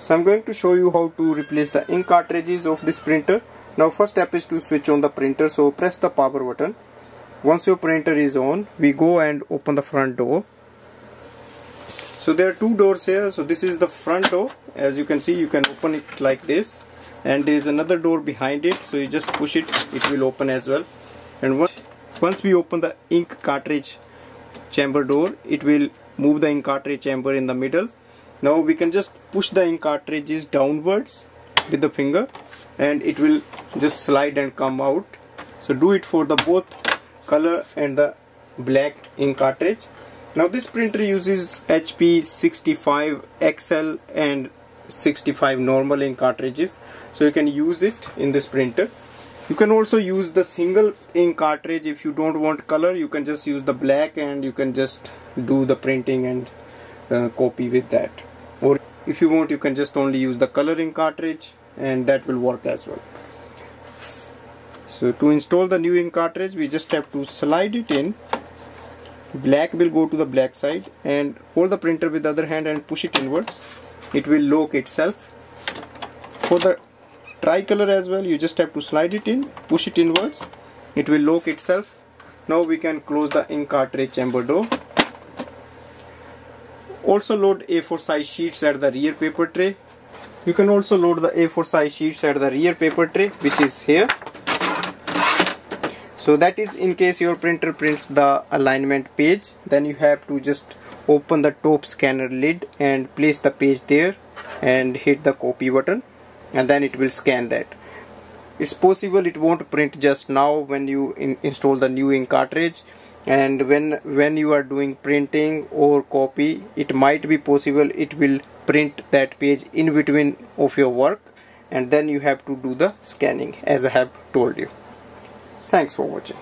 So I'm going to show you how to replace the ink cartridges of this printer. Now first step is to switch on the printer, so press the power button. Once your printer is on, we go and open the front door. So there are two doors here. So this is the front door. As you can see, you can open it like this, and there is another door behind it, so you just push it, it will open as well. And once we open the ink cartridge chamber door, it will move the ink cartridge chamber in the middle. Now we can just push the ink cartridges downwards with the finger, and it will just slide and come out. So do it for the both color and the black ink cartridge. Now this printer uses HP 65 XL and 65 normal ink cartridges, so you can use it in this printer. You can also use the single ink cartridge. If you don't want color, you can just use the black and you can just do the printing and copy with that. Or if you want, you can just only use the color ink cartridge, and that will work as well. So to install the new ink cartridge, we just have to slide it in. Black will go to the black side, and hold the printer with the other hand and push it inwards. It will lock itself. For the tricolor as well, you just have to slide it in, push it inwards, it will lock itself. Now we can close the ink cartridge chamber door. Also load A4 size sheets at the rear paper tray. You can also load the A4 size sheets at the rear paper tray, which is here. So that is in case your printer prints the alignment page, then you have to just open the top scanner lid and place the page there and hit the copy button, and then it will scan that. It's possible it won't print just now when you install the new ink cartridge, and when you are doing printing or copy, it might be possible it will print that page in between of your work, and then you have to do the scanning as I have told you. Thanks for watching.